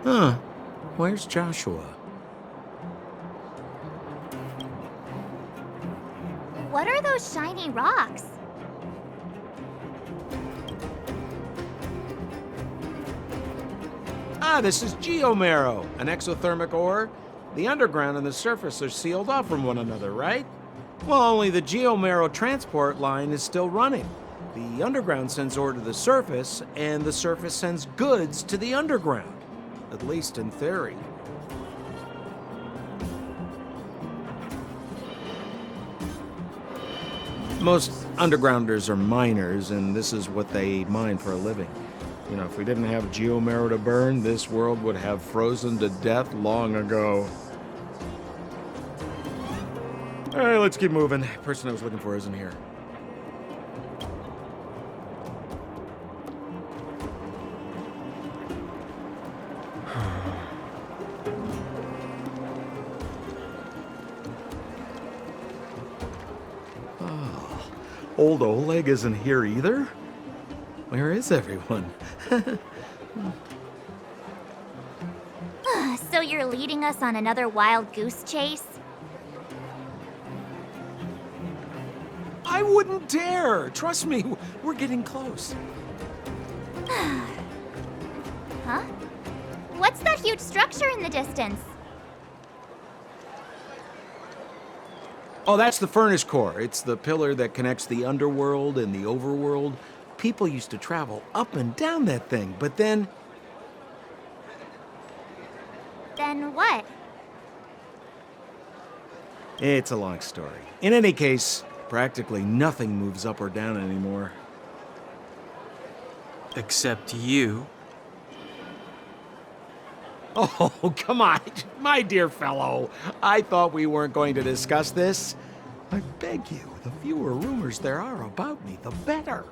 Huh. Where's Joshua? What are those shiny rocks? Ah, this is geomarrow, an exothermic ore. The underground and the surface are sealed off from one another, right? Well, only the geomarrow transport line is still running. The underground sends ore to the surface, and the surface sends goods to the underground. At least in theory. Most undergrounders are miners, and this is what they mine for a living. You know, if we didn't have geomarrow to burn, this world would have frozen to death long ago. All right, let's keep moving. The person I was looking for isn't here. Old Oleg isn't here either? Where is everyone? So you're leading us on another wild goose chase? I wouldn't dare! Trust me, we're getting close. Huh? What's that huge structure in the distance? Oh, that's the furnace core. It's the pillar that connects the underworld and the overworld. People used to travel up and down that thing, but then... Then what? It's a long story. In any case, practically nothing moves up or down anymore. Except you. Oh, come on, my dear fellow. I thought we weren't going to discuss this. I beg you, the fewer rumors there are about me, the better.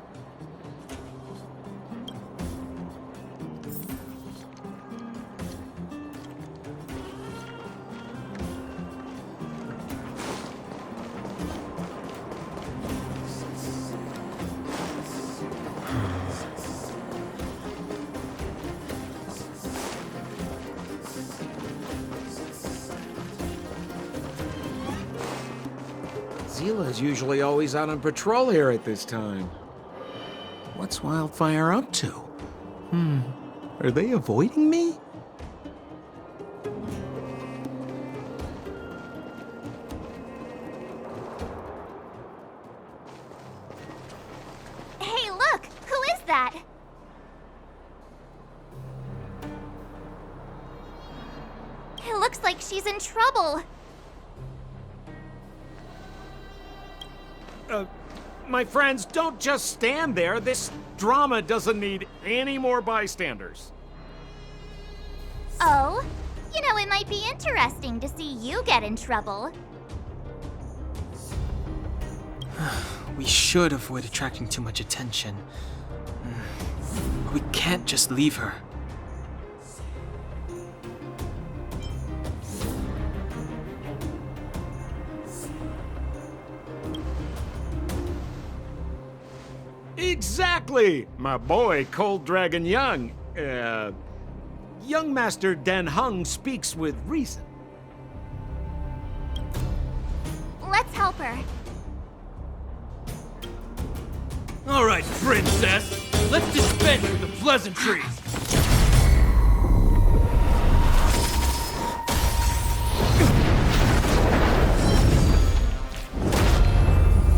Zila's usually always out on patrol here at this time. What's Wildfire up to? Are they avoiding me? Hey, look! Who is that? It looks like she's in trouble. My friends, don't just stand there. This drama doesn't need any more bystanders. Oh? You know, it might be interesting to see you get in trouble. We should avoid attracting too much attention. We can't just leave her. Exactly! My boy, Cold Dragon Young. Young Master Dan Hung speaks with reason. Let's help her. All right, princess. Let's dispense with the pleasantries.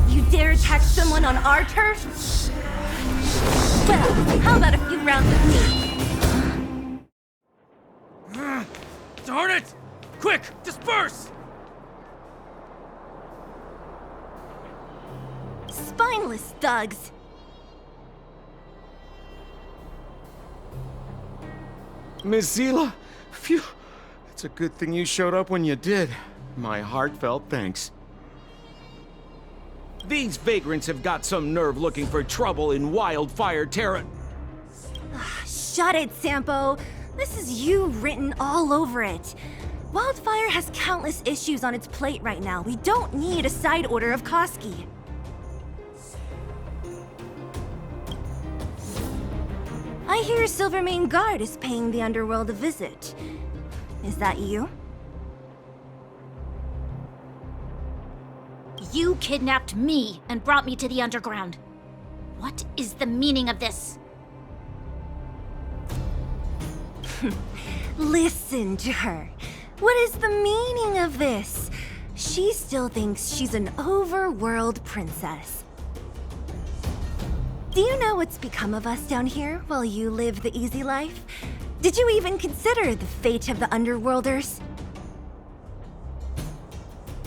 You dare attack someone on our turf? Well, how about a few rounds with me? Darn it! Quick, disperse! Spineless thugs. Miss Zila, phew. It's a good thing you showed up when you did. My heartfelt thanks. These vagrants have got some nerve looking for trouble in Wildfire Terra. Shut it, Sampo. This is you written all over it. Wildfire has countless issues on its plate right now. We don't need a side order of Koski. I hear Silvermane Guard is paying the Underworld a visit. Is that you? You kidnapped me and brought me to the underground. What is the meaning of this? Listen to her. What is the meaning of this? She still thinks she's an overworld princess. Do you know what's become of us down here while you live the easy life? Did you even consider the fate of the Underworlders?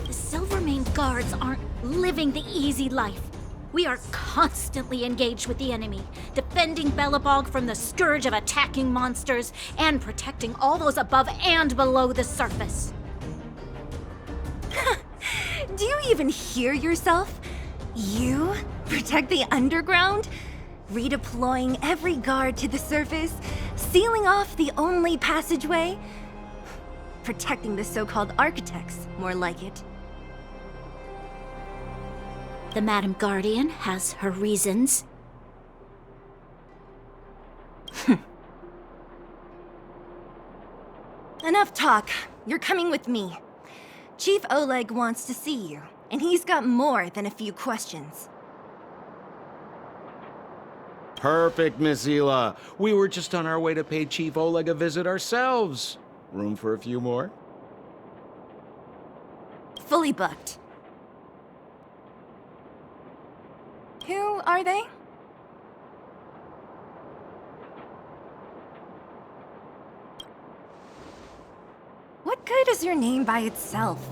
The Silvermane Guards aren't living the easy life. We are constantly engaged with the enemy, defending Bellabog from the scourge of attacking monsters and protecting all those above and below the surface. Do you even hear yourself? You protect the underground? Redeploying every guard to the surface? Sealing off the only passageway? Protecting the so-called architects, more like it. The Madam Guardian has her reasons. Enough talk. You're coming with me. Chief Oleg wants to see you, and he's got more than a few questions. Perfect, Miss Hila. We were just on our way to pay Chief Oleg a visit ourselves. Room for a few more? Fully booked. Who are they? What good is your name by itself?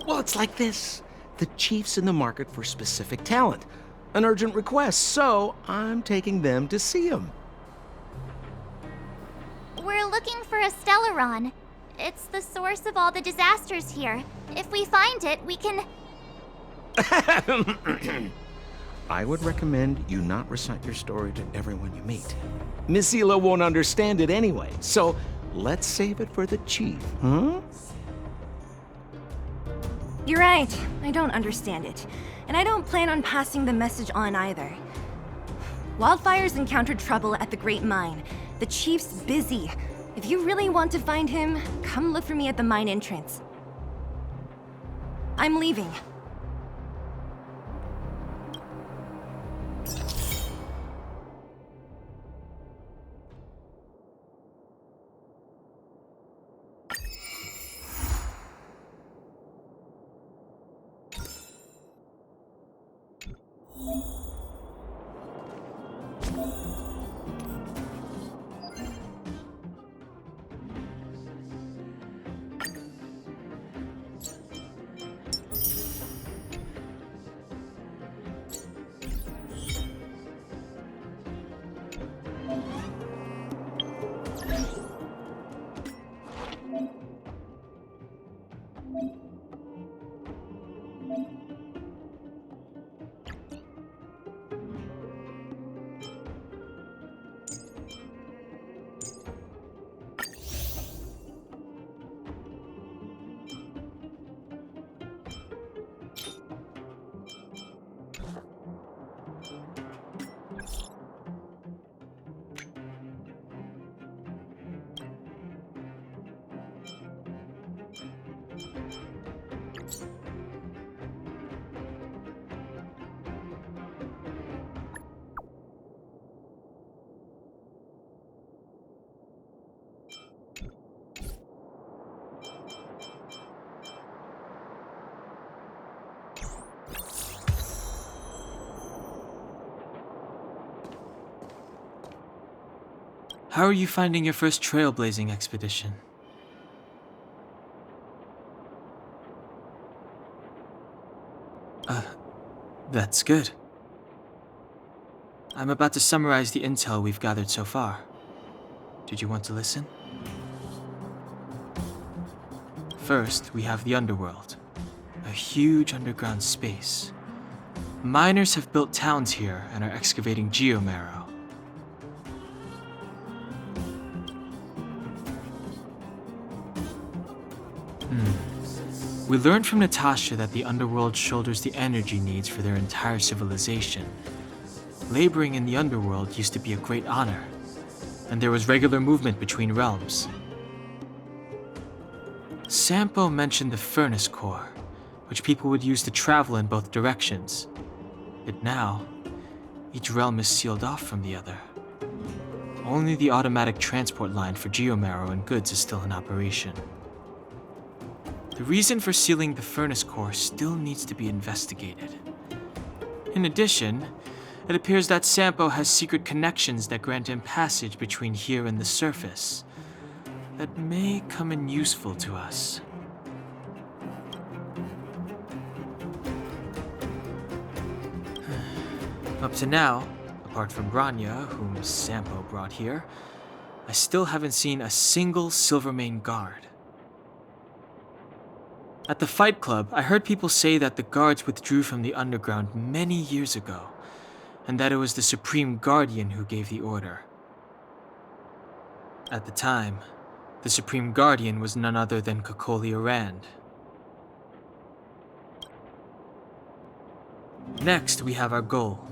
Well, it's like this. The chief's in the market for specific talent. An urgent request, so I'm taking them to see him. We're looking for a Stellaron. It's the source of all the disasters here. If we find it, we can... I would recommend you not recite your story to everyone you meet. Miss Hila won't understand it anyway, so let's save it for the chief, huh? You're right. I don't understand it. And I don't plan on passing the message on either. Wildfire's encountered trouble at the Great Mine. The chief's busy. If you really want to find him, come look for me at the mine entrance. I'm leaving. How are you finding your first trailblazing expedition? That's good. I'm about to summarize the intel we've gathered so far. Did you want to listen? First, we have the Underworld, a huge underground space. Miners have built towns here and are excavating geomarrow. We learned from Natasha that the underworld shoulders the energy needs for their entire civilization. Laboring in the underworld used to be a great honor, and there was regular movement between realms. Sampo mentioned the furnace core, which people would use to travel in both directions. But now, each realm is sealed off from the other. Only the automatic transport line for geomarrow and goods is still in operation. The reason for sealing the furnace core still needs to be investigated. In addition, it appears that Sampo has secret connections that grant him passage between here and the surface that may come in useful to us. Up to now, apart from Grania, whom Sampo brought here, I still haven't seen a single Silvermane guard. At the Fight Club, I heard people say that the guards withdrew from the underground many years ago, and that it was the Supreme Guardian who gave the order. At the time, the Supreme Guardian was none other than Kokolia Rand. Next, we have our goal,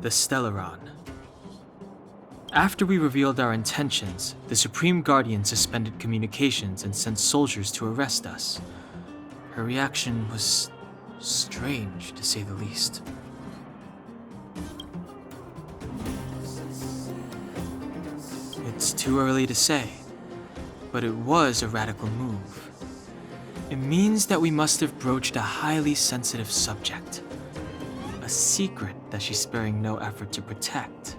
the Stellaron. After we revealed our intentions, the Supreme Guardian suspended communications and sent soldiers to arrest us. Her reaction was strange, to say the least. It's too early to say, but it was a radical move. It means that we must have broached a highly sensitive subject, a secret that she's sparing no effort to protect.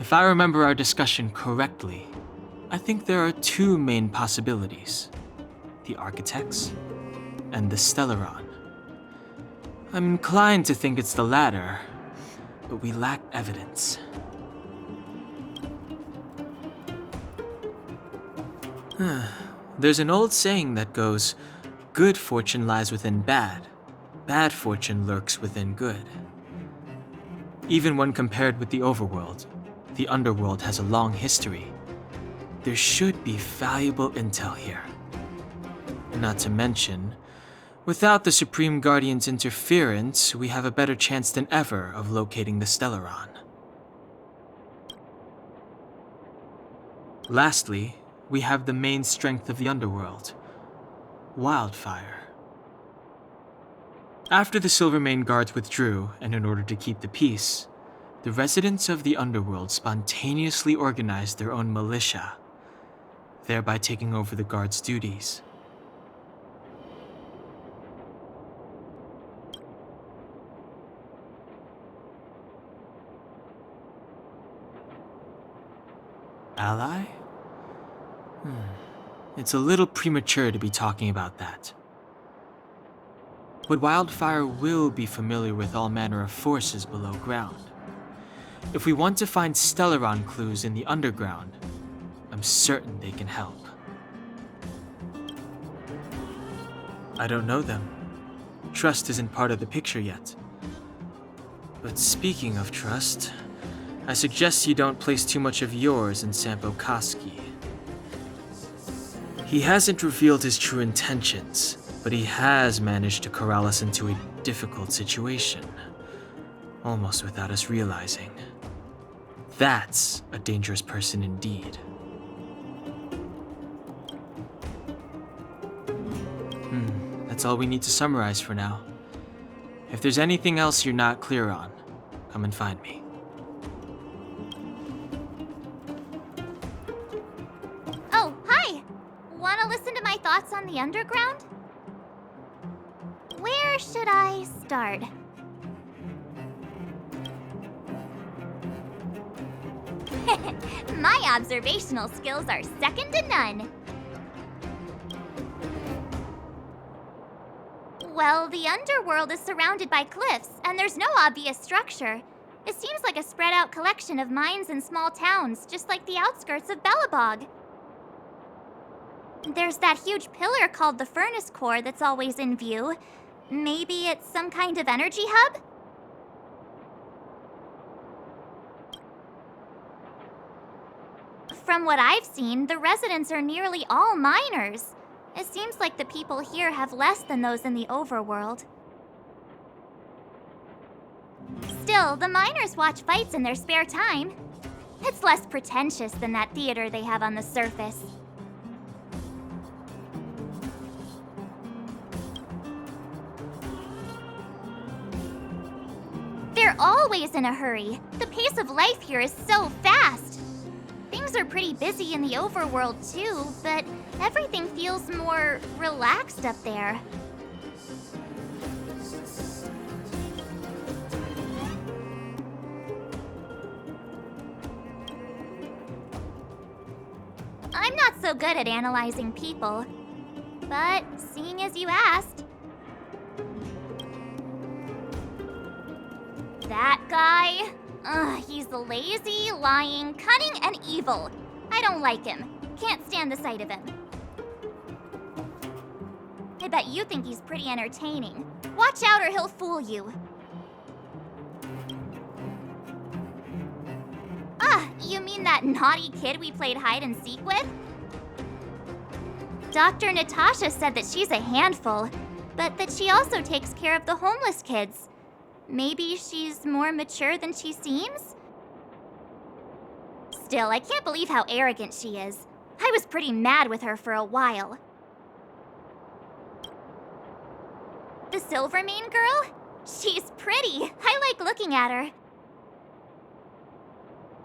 If I remember our discussion correctly, I think there are two main possibilities: the Architects and the Stellaron. I'm inclined to think it's the latter, but we lack evidence. There's an old saying that goes, "Good fortune lies within bad. Bad fortune lurks within good." Even when compared with the overworld, the underworld has a long history. There should be valuable intel here. Not to mention, without the Supreme Guardian's interference, we have a better chance than ever of locating the Stellaron. Lastly, we have the main strength of the underworld, Wildfire. After the Silvermane guards withdrew, and in order to keep the peace, the residents of the underworld spontaneously organized their own militia, thereby taking over the guards' duties. Ally? It's a little premature to be talking about that. But Wildfire will be familiar with all manner of forces below ground. If we want to find Stellaron clues in the underground, I'm certain they can help. I don't know them. Trust isn't part of the picture yet. But speaking of trust, I suggest you don't place too much of yours in Sampo Koski. He hasn't revealed his true intentions, but he has managed to corral us into a difficult situation, almost without us realizing. That's a dangerous person indeed. That's all we need to summarize for now. If there's anything else you're not clear on, come and find me. Oh, hi! Wanna listen to my thoughts on the underground? Where should I start? My observational skills are second to none. Well, the underworld is surrounded by cliffs, and there's no obvious structure. It seems like a spread out collection of mines and small towns, just like the outskirts of Belobog. There's that huge pillar called the furnace core that's always in view. Maybe it's some kind of energy hub? From what I've seen, the residents are nearly all miners. It seems like the people here have less than those in the overworld. Still, the miners watch fights in their spare time. It's less pretentious than that theater they have on the surface. They're always in a hurry. The pace of life here is so fast. Things are pretty busy in the overworld too, but everything feels more relaxed up there. I'm not so good at analyzing people, but seeing as you asked. That guy? He's lazy, lying, cunning, and evil. I don't like him. Can't stand the sight of him. I bet you think he's pretty entertaining. Watch out or he'll fool you. You mean that naughty kid we played hide and seek with? Dr. Natasha said that she's a handful, but that she also takes care of the homeless kids. Maybe she's more mature than she seems? Still, I can't believe how arrogant she is. I was pretty mad with her for a while. The Silvermane girl? She's pretty. I like looking at her.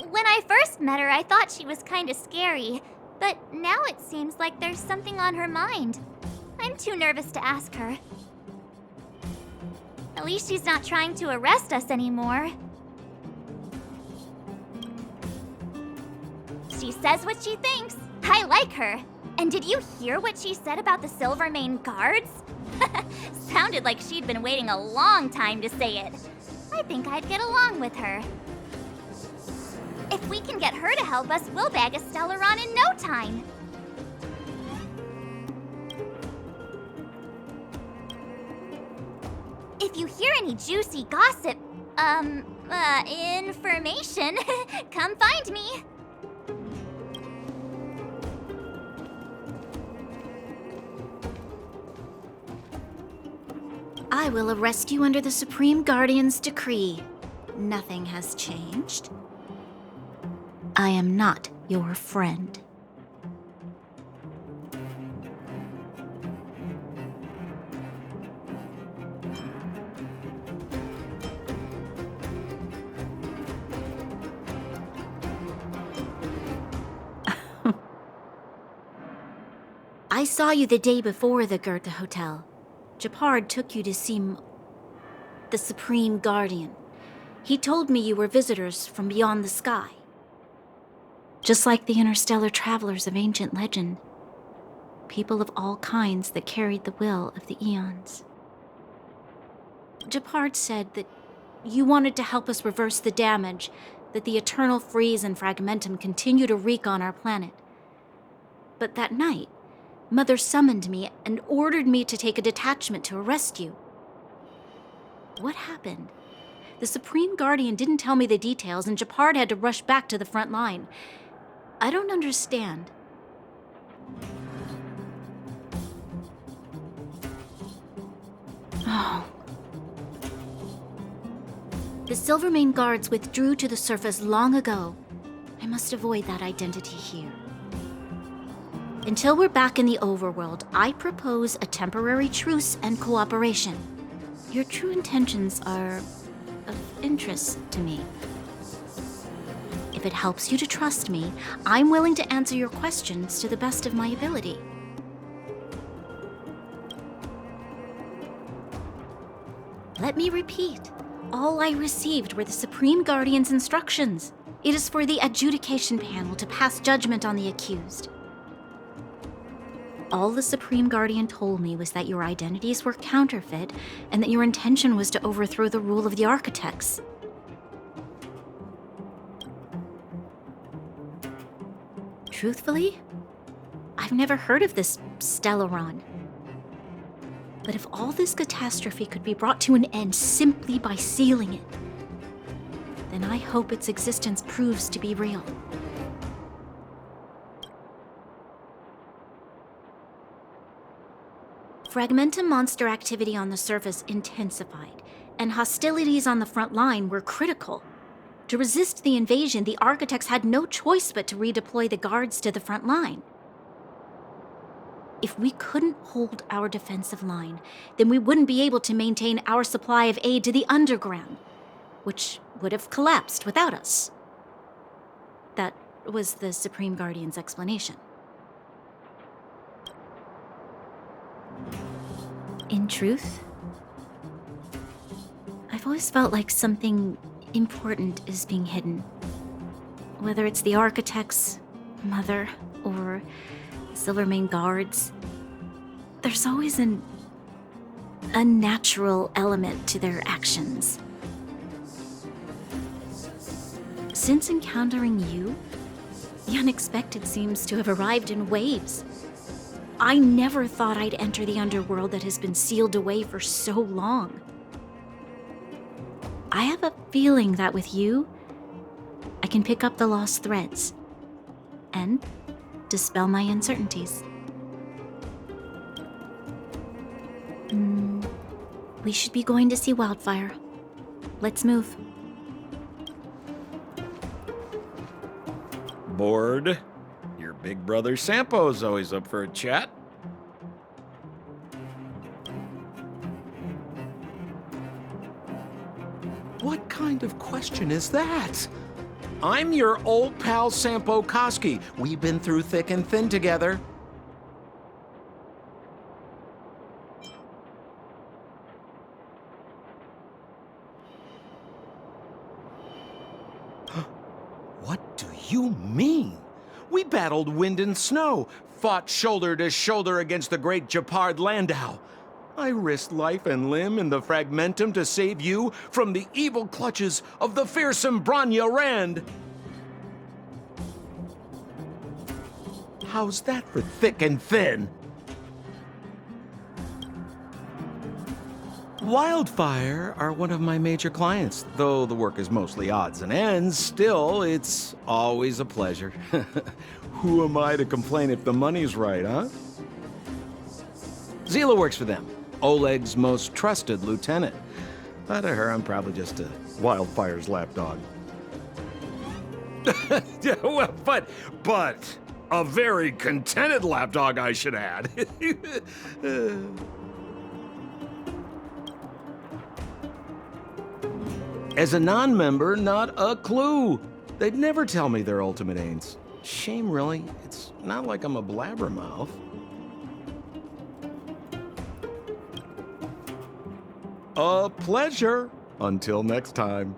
When I first met her, I thought she was kinda scary, but now it seems like there's something on her mind. I'm too nervous to ask her. At least she's not trying to arrest us anymore. She says what she thinks. I like her. And did you hear what she said about the Silvermane guards? Sounded like she'd been waiting a long time to say it. I think I'd get along with her. If we can get her to help us, we'll bag a Stellaron in no time. If you hear any juicy gossip, information, come find me. I will arrest you under the Supreme Guardian's decree. Nothing has changed. I am not your friend. I saw you the day before the Goethe Hotel. Japard took you to see the Supreme Guardian. He told me you were visitors from beyond the sky. Just like the interstellar travelers of ancient legend. People of all kinds that carried the will of the eons. Japard said that you wanted to help us reverse the damage that the eternal freeze and fragmentum continue to wreak on our planet. But that night, Mother summoned me and ordered me to take a detachment to arrest you. What happened? The Supreme Guardian didn't tell me the details, and Japard had to rush back to the front line. I don't understand. Oh. The Silvermane guards withdrew to the surface long ago. I must avoid that identity here. Until we're back in the overworld, I propose a temporary truce and cooperation. Your true intentions are of interest to me. If it helps you to trust me, I'm willing to answer your questions to the best of my ability. Let me repeat. All I received were the Supreme Guardian's instructions. It is for the adjudication panel to pass judgment on the accused. All the Supreme Guardian told me was that your identities were counterfeit and that your intention was to overthrow the rule of the architects. Truthfully, I I've never heard of this Stellaron. But if all this catastrophe could be brought to an end simply by sealing it, then I hope its existence proves to be real. Fragmentum monster activity on the surface intensified, and hostilities on the front line were critical. To resist the invasion, the architects had no choice but to redeploy the guards to the front line. If we couldn't hold our defensive line, then we wouldn't be able to maintain our supply of aid to the underground, which would have collapsed without us. That was the Supreme Guardian's explanation. In truth, I've always felt like something important is being hidden. Whether it's the architects, Mother, or Silvermane guards, there's always an unnatural element to their actions. Since encountering you, the unexpected seems to have arrived in waves. I never thought I'd enter the underworld that has been sealed away for so long. I have a feeling that with you, I can pick up the lost threads and dispel my uncertainties. We should be going to see Wildfire. Let's move. Bored? Your big brother Sampo's always up for a chat. What kind of question is that? I'm your old pal Sampo Koski. We've been through thick and thin together. What do you mean? We battled wind and snow, fought shoulder to shoulder against the great Japard Landau. I risked life and limb in the Fragmentum to save you from the evil clutches of the fearsome Branya Rand. How's that for thick and thin? Wildfire are one of my major clients. Though the work is mostly odds and ends, still, it's always a pleasure. Who am I to complain if the money's right, huh? Zila works for them, Oleg's most trusted lieutenant. To her, I'm probably just a Wildfire's lapdog. Yeah, well, but a very contented lapdog, I should add. As a non-member, not a clue. They'd never tell me their ultimate aims. Shame, really. It's not like I'm a blabbermouth. A pleasure. Until next time.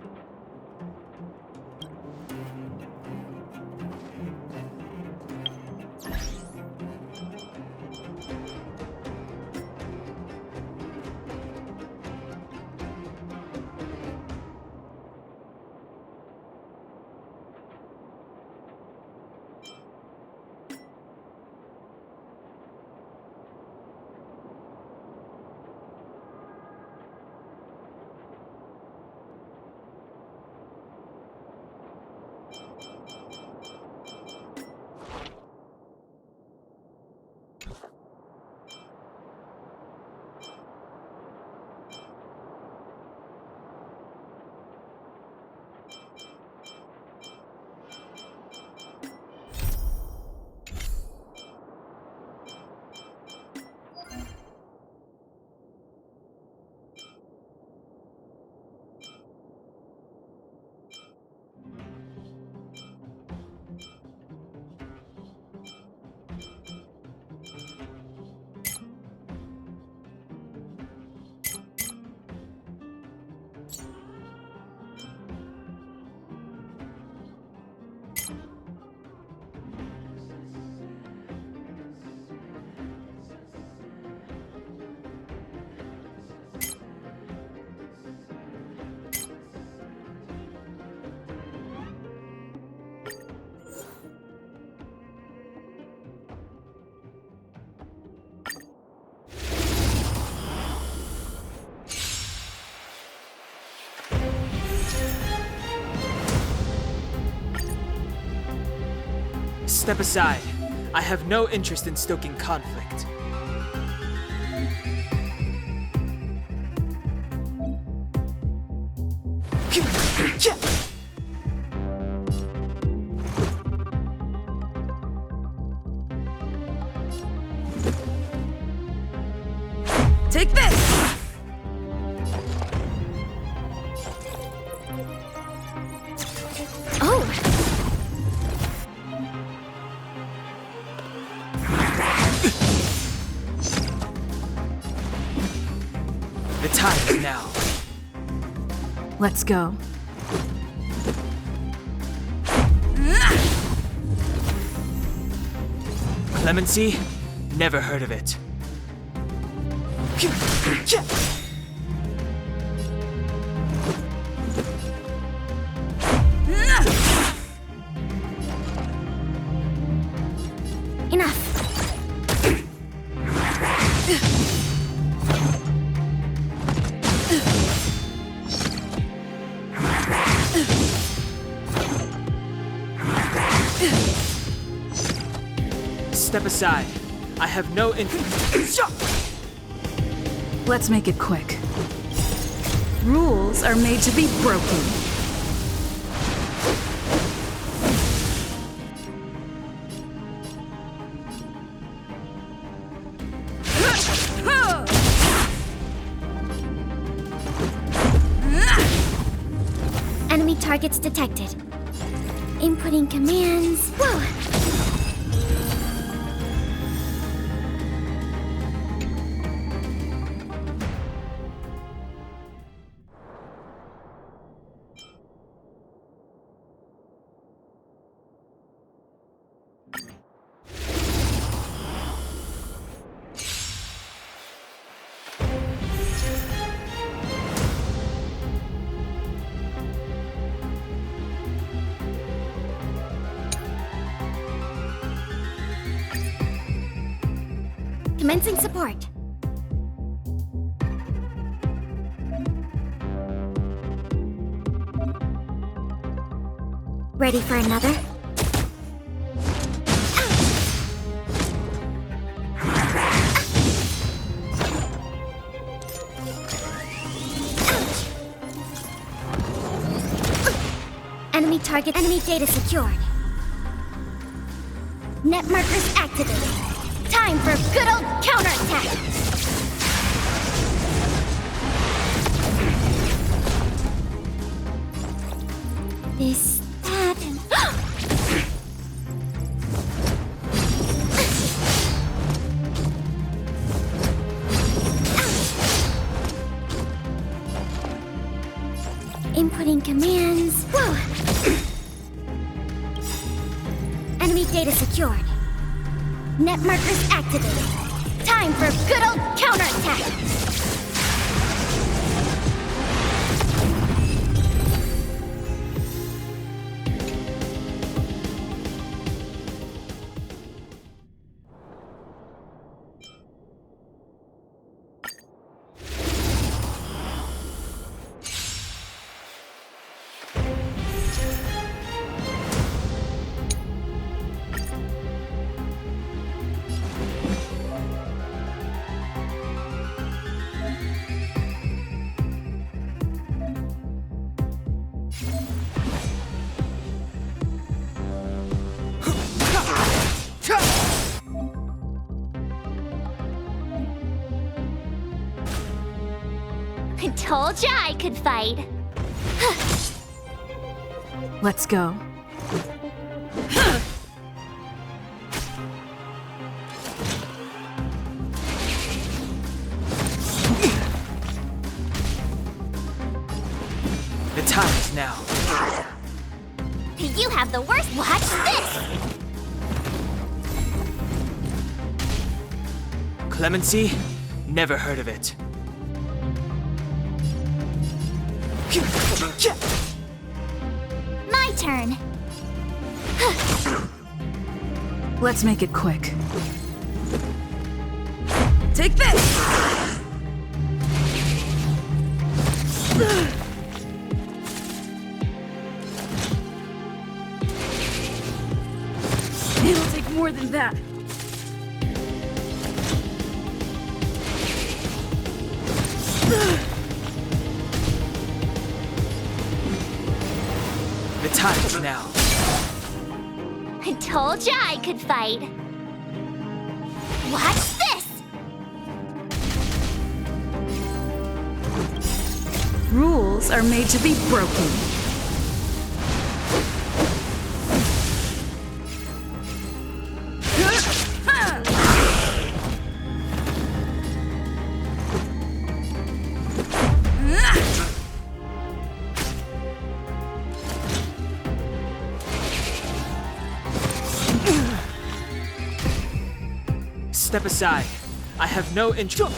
Step aside. I have no interest in stoking conflict. Take this! Oh, The time is now. Let's go. Clemency? Never heard of it. enough. Step aside. I have no interest. Let's make it quick. Rules are made to be broken. Enemy targets detected. Inputting commands. Whoa! Commencing support. Ready for another? Enemy target, enemy data secured. Net markers activated. Time for good old counterattack! This, that, and... Inputting commands. Whoa! Enemy data secured. Net markers activated. Time for good old counterattack! I told ya I could fight. Let's go. The time is now. You have the worst. Watch this! Clemency? Never heard of it. My turn. Let's make it quick. Take this! than that. The time is now. I told ya I could fight. Watch this! Rules are made to be broken. Step aside. I have no interest.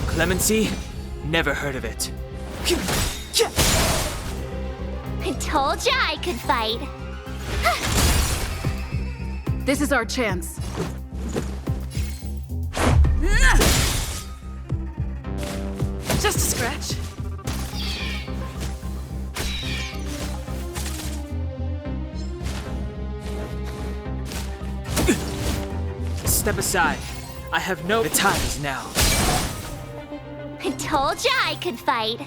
Clemency? Never heard of it. I told ya I could fight. This is our chance. Just a scratch. Step aside. I have no... The time is now. I told ya I could fight.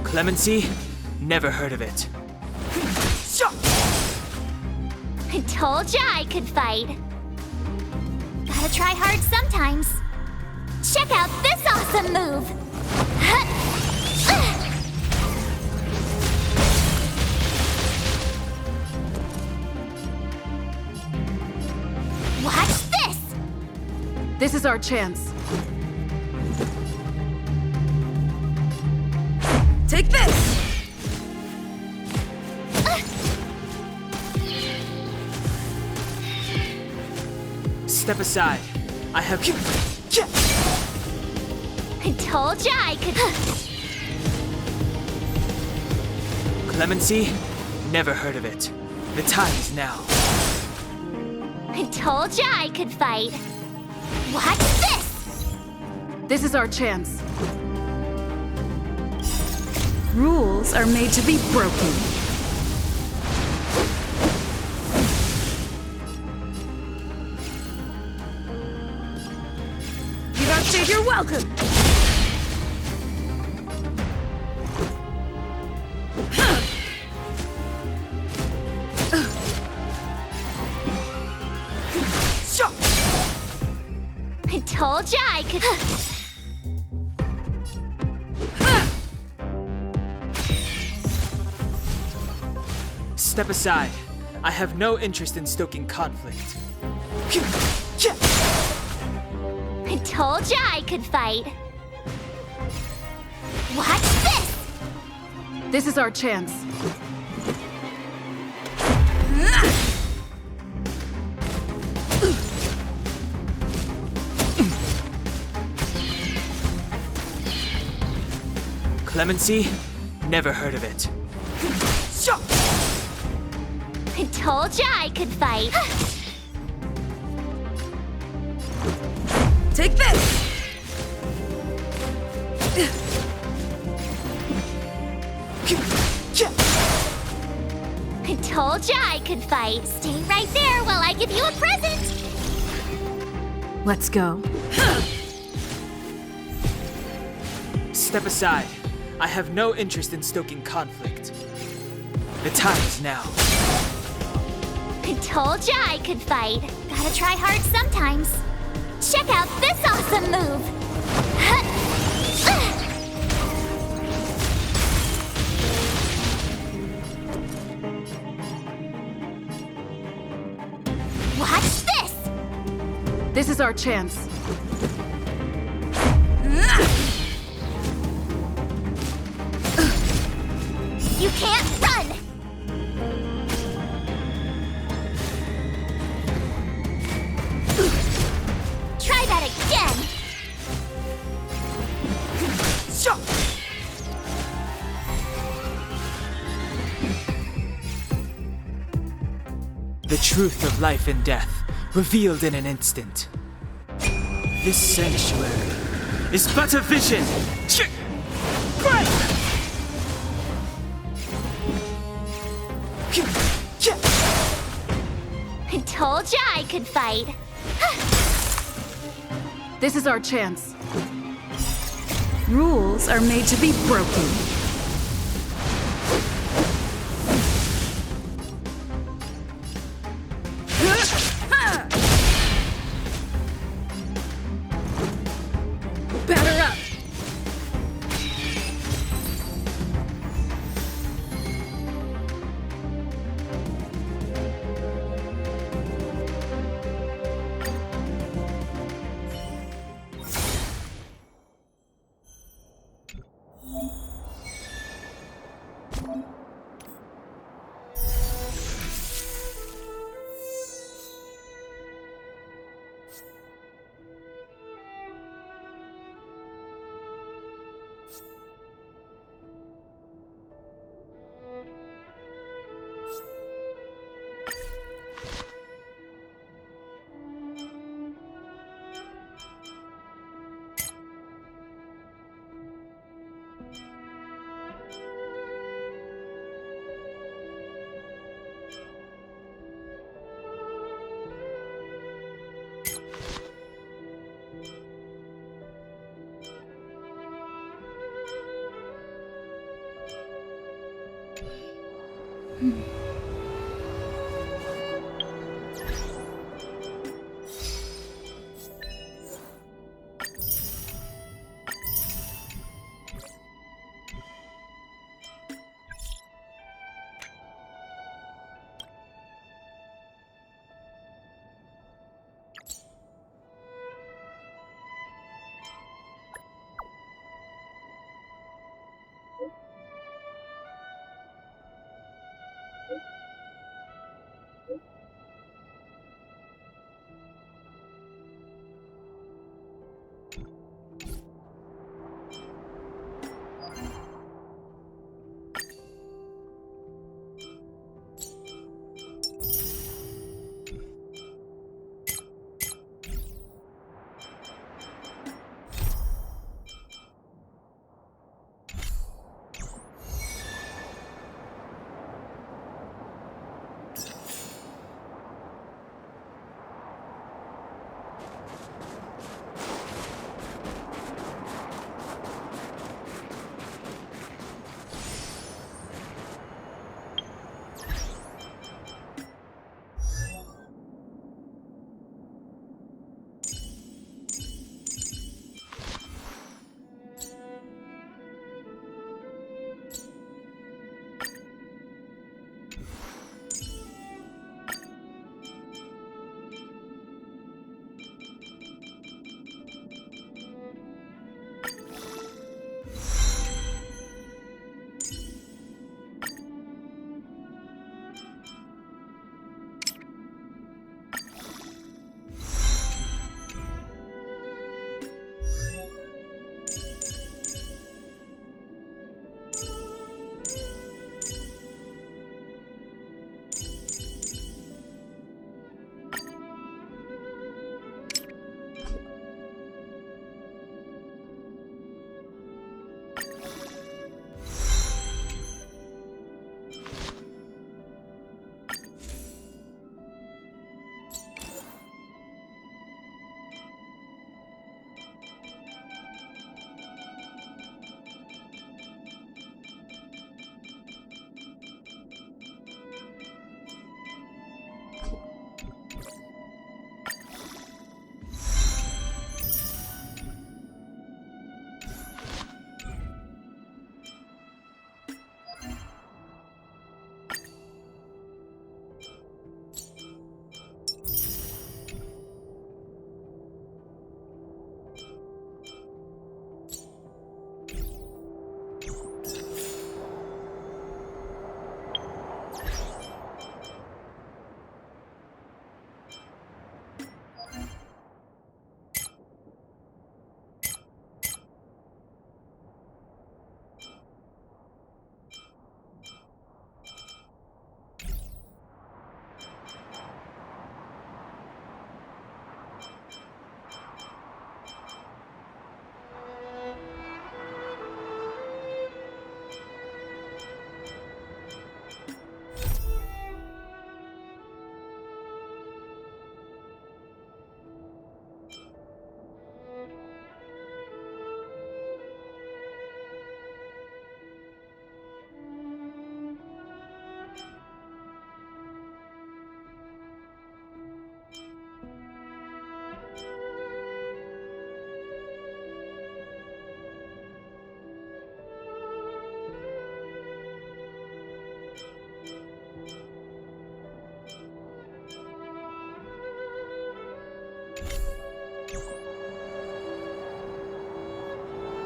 Clemency? Never heard of it. I told ya I could fight. Gotta try hard sometimes. Check out this awesome move! Watch this! This is our chance. Take this! Step aside. I have... I told ya I could... Clemency? Never heard of it. The time is now. I told ya I could fight. Watch this! This is our chance. Rules are made to be broken. You don't say you're welcome! I told ya I could... Step aside. I have no interest in stoking conflict. I told ya I could fight. Watch this! This is our chance. Clemency? Never heard of it. I told ya I could fight. Take this! I told ya I could fight. Stay right there while I give you a present. Let's go. Step aside. I have no interest in stoking conflict. The time is now. I told ya I could fight. Gotta try hard sometimes. Check out this awesome move. Watch this! This is our chance. You can't run! Try that again! The truth of life and death, revealed in an instant. This sanctuary is but a vision! I told ya I could fight. This is our chance. Rules are made to be broken.